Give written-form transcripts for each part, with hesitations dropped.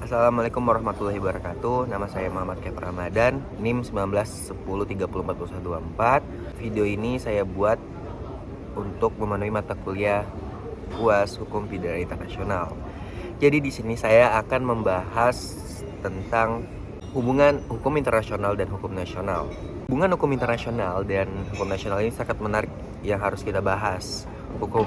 Assalamualaikum warahmatullahi wabarakatuh. Nama saya Muhammad Kefar Ramadan, NIM 191034. Video ini saya buat untuk memenuhi mata kuliah UAS Hukum Pidana Internasional. Jadi di sini saya akan membahas tentang hubungan hukum internasional dan hukum nasional. Hubungan hukum internasional dan hukum nasional ini sangat menarik yang harus kita bahas. Hukum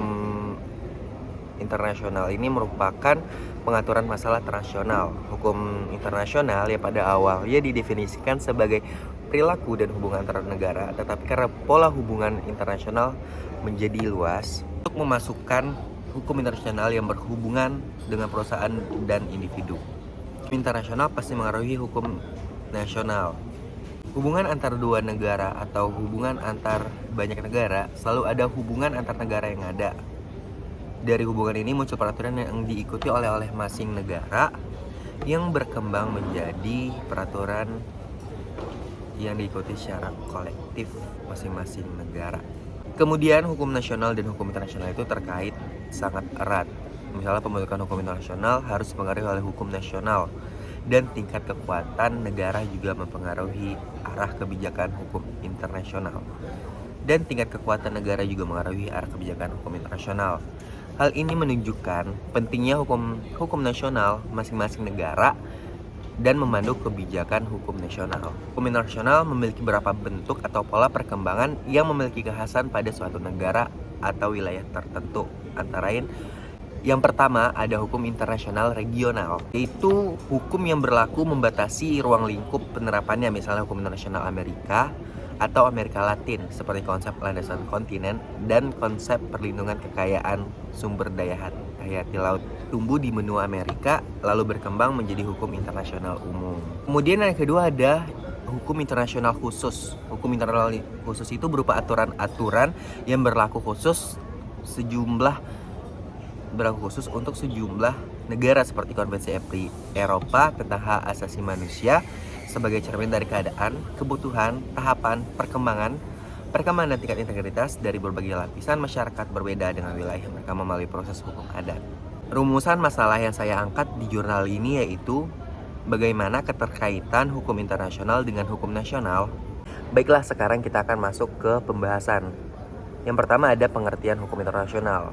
internasional ini merupakan pengaturan masalah internasional. Hukum internasional yang pada awalnya didefinisikan sebagai perilaku dan hubungan antar negara, tetapi karena pola hubungan internasional menjadi luas untuk memasukkan hukum internasional yang berhubungan dengan perusahaan dan individu. Hukum internasional pasti mengaruhi hukum nasional. Hubungan antar dua negara atau hubungan antar banyak negara selalu ada hubungan antar negara yang ada. Dari hubungan ini muncul peraturan yang diikuti oleh masing negara yang berkembang menjadi peraturan yang diikuti secara kolektif masing-masing negara. Kemudian hukum nasional dan hukum internasional itu terkait sangat erat. Misalnya pembentukan hukum internasional harus dipengaruhi oleh hukum nasional, dan tingkat kekuatan negara juga mempengaruhi arah kebijakan hukum internasional. Dan tingkat kekuatan negara juga mengaruhi arah kebijakan hukum internasional. Hal ini menunjukkan pentingnya hukum nasional masing-masing negara dan memandu kebijakan hukum nasional. Hukum internasional memiliki beberapa bentuk atau pola perkembangan yang memiliki kekhasan pada suatu negara atau wilayah tertentu. Antara lain, yang pertama ada hukum internasional regional, yaitu hukum yang berlaku membatasi ruang lingkup penerapannya, misalnya hukum internasional Amerika atau Amerika Latin, seperti konsep landasan kontinen dan konsep perlindungan kekayaan sumber daya hayati laut, tumbuh di benua Amerika lalu berkembang menjadi hukum internasional umum. Kemudian yang kedua ada hukum internasional khusus. Hukum internasional khusus itu berupa aturan-aturan yang berlaku khusus untuk sejumlah negara, seperti Konvensi Eropa tentang hak asasi manusia sebagai cermin dari keadaan, kebutuhan, tahapan, perkembangan dan tingkat integritas dari berbagai lapisan masyarakat berbeda dengan wilayah mereka melalui proses hukum adat. Rumusan masalah yang saya angkat di jurnal ini yaitu bagaimana keterkaitan hukum internasional dengan hukum nasional. Baiklah, sekarang kita akan masuk ke pembahasan. Yang pertama ada pengertian hukum internasional.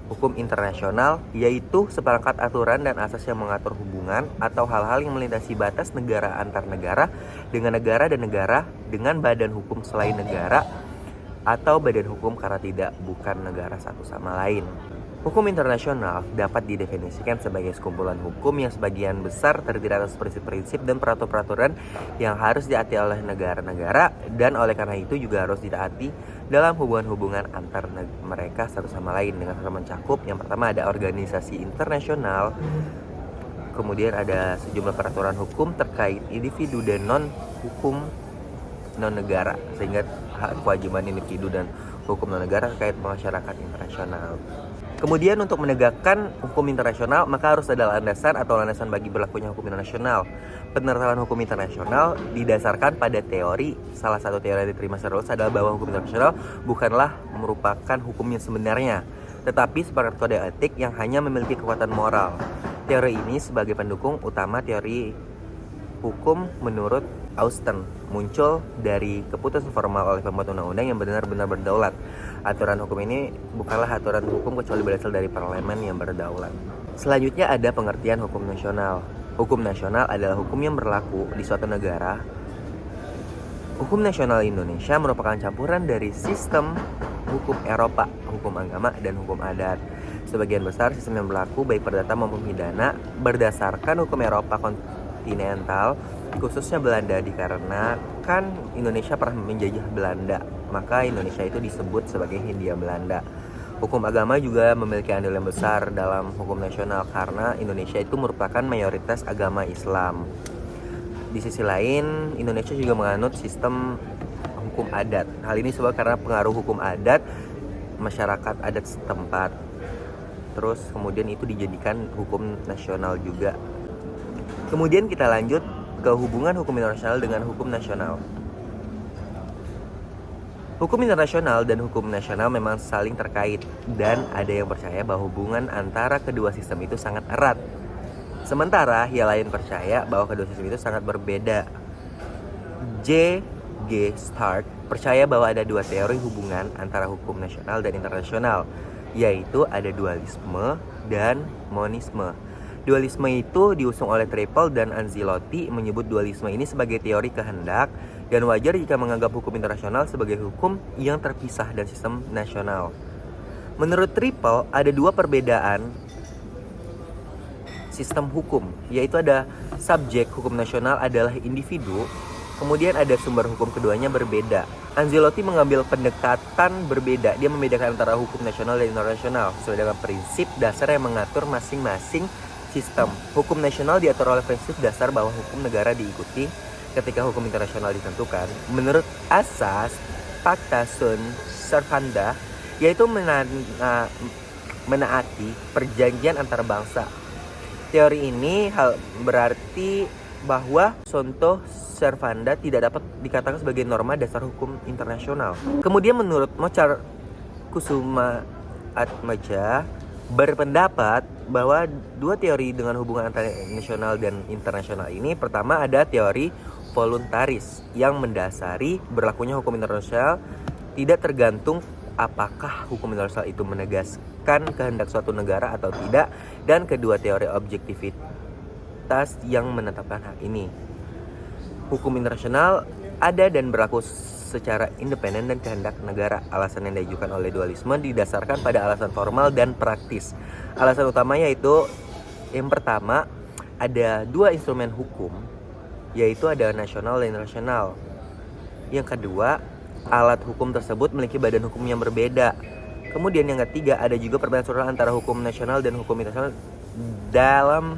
Hukum internasional yaitu seperangkat aturan dan asas yang mengatur hubungan atau hal-hal yang melintasi batas negara antar negara dengan negara dan negara dengan badan hukum selain negara atau badan hukum karena bukan negara satu sama lain. Hukum internasional dapat didefinisikan sebagai sekumpulan hukum yang sebagian besar terdiri atas prinsip-prinsip dan peraturan-peraturan yang harus ditaati oleh negara-negara, dan oleh karena itu juga harus ditaati dalam hubungan-hubungan antar mereka satu sama lain dengan mencakup yang pertama ada organisasi internasional, kemudian ada sejumlah peraturan hukum terkait individu dan non-hukum non-negara, sehingga hak kewajiban individu dan hukum non-negara terkait masyarakat internasional. Kemudian untuk menegakkan hukum internasional maka harus ada landasan atau landasan bagi berlakunya hukum internasional. Penerapan hukum internasional didasarkan pada teori. Salah satu teori yang diterima secara luas adalah bahwa hukum internasional bukanlah merupakan hukum yang sebenarnya, tetapi sebagai kode etik yang hanya memiliki kekuatan moral. Teori ini sebagai pendukung utama teori hukum menurut Austin muncul dari keputusan formal oleh pembuat undang-undang yang benar-benar berdaulat. Aturan hukum ini bukanlah aturan hukum kecuali berasal dari parlemen yang berdaulat. Selanjutnya ada pengertian hukum nasional. Hukum nasional adalah hukum yang berlaku di suatu negara. Hukum nasional Indonesia merupakan campuran dari sistem hukum Eropa, hukum agama, dan hukum adat. Sebagian besar sistem yang berlaku baik perdata maupun pidana berdasarkan hukum Eropa kontinental, khususnya Belanda, dikarenakan Indonesia pernah menjajah Belanda, maka Indonesia itu disebut sebagai Hindia Belanda. Hukum agama juga memiliki andil yang besar dalam hukum nasional karena Indonesia itu merupakan mayoritas agama Islam. Di sisi lain, Indonesia juga menganut sistem hukum adat. Hal ini sebab karena pengaruh hukum adat masyarakat adat setempat. Terus kemudian itu dijadikan hukum nasional juga. Kemudian kita lanjut ke hubungan hukum internasional dengan hukum nasional. Hukum internasional dan hukum nasional memang saling terkait, dan ada yang percaya bahwa hubungan antara kedua sistem itu sangat erat. Sementara yang lain percaya bahwa kedua sistem itu sangat berbeda. J. G. Stark percaya bahwa ada dua teori hubungan antara hukum nasional dan internasional, yaitu ada dualisme dan monisme. Dualisme itu diusung oleh Triple dan Anzilotti menyebut dualisme ini sebagai teori kehendak dan wajar jika menganggap hukum internasional sebagai hukum yang terpisah dan sistem nasional. Menurut Triple, ada dua perbedaan sistem hukum, yaitu ada subjek hukum nasional adalah individu, kemudian ada sumber hukum keduanya berbeda. Anzilotti mengambil pendekatan berbeda. Dia membedakan antara hukum nasional dan internasional sesuai dengan prinsip dasar yang mengatur masing-masing sistem. Hukum nasional diatur oleh prinsip dasar bahwa hukum negara diikuti ketika hukum internasional ditentukan. Menurut asas Pacta Sunt Servanda, yaitu menaati perjanjian antar bangsa. Teori ini berarti bahwa contoh servanda tidak dapat dikatakan sebagai norma dasar hukum internasional. Kemudian menurut Mochar Kusumaatmaja berpendapat bahwa dua teori dengan hubungan antara nasional dan internasional ini, pertama ada teori voluntaris yang mendasari berlakunya hukum internasional tidak tergantung apakah hukum internasional itu menegaskan kehendak suatu negara atau tidak, dan kedua teori objektivitas yang menetapkan hal ini. Hukum internasional ada dan berlaku secara independen dan kehendak negara. Alasan yang diajukan oleh dualisme didasarkan pada alasan formal dan praktis. Alasan utamanya itu yang pertama, ada dua instrumen hukum, yaitu ada nasional dan internasional. Yang kedua, alat hukum tersebut memiliki badan hukum yang berbeda. Kemudian yang ketiga, ada juga perbedaan struktural antara hukum nasional dan hukum internasional dalam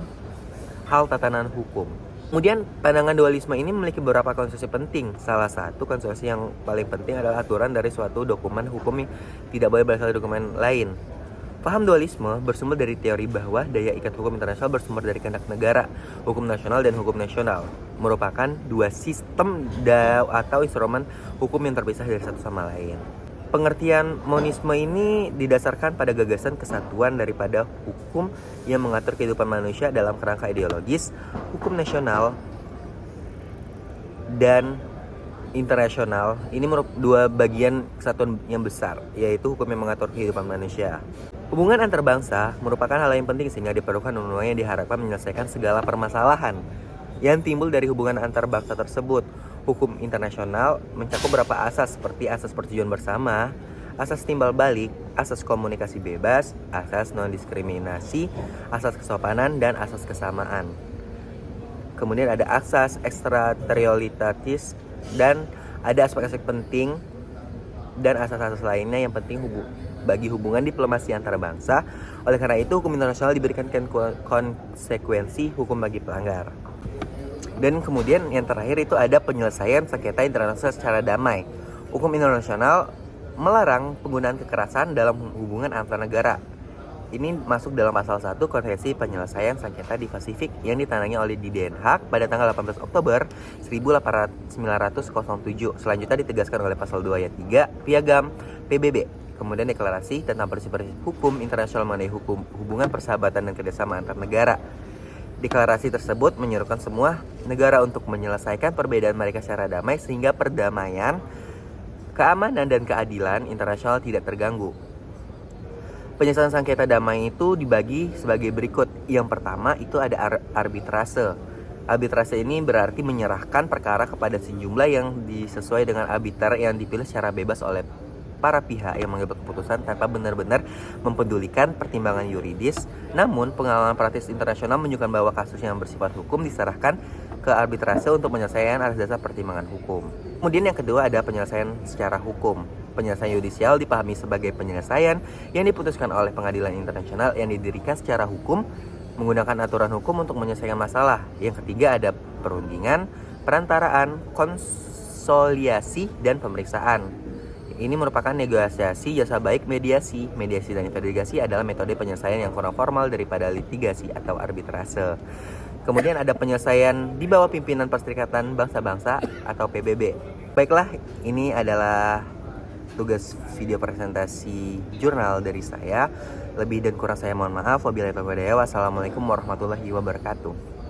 hal tatanan hukum. Kemudian pandangan dualisme ini memiliki beberapa konsekuensi penting. Salah satu konsekuensi yang paling penting adalah aturan dari suatu dokumen hukum yang tidak boleh berasal dari dokumen lain. Paham dualisme bersumber dari teori bahwa daya ikat hukum internasional bersumber dari kehendak negara. Hukum nasional dan hukum nasional merupakan dua sistem atau instrumen hukum yang terpisah dari satu sama lain. Pengertian monisme ini didasarkan pada gagasan kesatuan daripada hukum yang mengatur kehidupan manusia dalam kerangka ideologis. Hukum nasional dan internasional ini dua bagian kesatuan yang besar, yaitu hukum yang mengatur kehidupan manusia. Hubungan antar bangsa merupakan hal yang penting sehingga diperlukan undang-undang yang diharapkan menyelesaikan segala permasalahan yang timbul dari hubungan antar bangsa tersebut. Hukum internasional mencakup beberapa asas seperti asas persetujuan bersama, asas timbal balik, asas komunikasi bebas, asas non-diskriminasi, asas kesopanan, dan asas kesamaan. Kemudian ada asas extraterritorialitatis dan ada aspek-aspek penting dan asas-asas lainnya yang penting bagi hubungan diplomasi antara bangsa. Oleh karena itu, hukum internasional diberikan konsekuensi hukum bagi pelanggar. Dan kemudian yang terakhir itu ada penyelesaian sengketa internasional secara damai. Hukum internasional melarang penggunaan kekerasan dalam hubungan antar negara. Ini masuk dalam pasal 1 Konvensi Penyelesaian Sengketa di Pasifik yang ditandangani oleh di Den Haag pada tanggal 18 Oktober 1907. Selanjutnya ditegaskan oleh pasal 2 ayat 3 Piagam PBB. Kemudian deklarasi tentang prinsip-prinsip hukum internasional mengenai hubungan persahabatan dan kerjasama antar negara. Deklarasi tersebut menyerukan semua negara untuk menyelesaikan perbedaan mereka secara damai sehingga perdamaian, keamanan, dan keadilan internasional tidak terganggu. Penyelesaian sengketa damai itu dibagi sebagai berikut. Yang pertama itu ada arbitrase. Arbitrase ini berarti menyerahkan perkara kepada sejumlah yang sesuai dengan arbiter yang dipilih secara bebas oleh para pihak yang mengambil keputusan tanpa benar-benar mempedulikan pertimbangan yuridis. Namun, pengalaman praktis internasional menunjukkan bahwa kasus yang bersifat hukum diserahkan ke arbitrase untuk penyelesaian atas dasar pertimbangan hukum. Kemudian yang kedua ada penyelesaian secara hukum. Penyelesaian yudisial dipahami sebagai penyelesaian yang diputuskan oleh pengadilan internasional yang didirikan secara hukum menggunakan aturan hukum untuk menyelesaikan masalah. Yang ketiga ada perundingan, perantaraan, konsoliasi, dan pemeriksaan. Ini merupakan negosiasi jasa baik mediasi. Mediasi dan investigasi adalah metode penyelesaian yang kurang formal daripada litigasi atau arbitrase. Kemudian ada penyelesaian di bawah pimpinan Perserikatan Bangsa-Bangsa atau PBB. Baiklah, ini adalah tugas video presentasi jurnal dari saya. Lebih dan kurang saya mohon maaf. Wabillahi taufiq wal hidayah. Wassalamualaikum warahmatullahi wabarakatuh.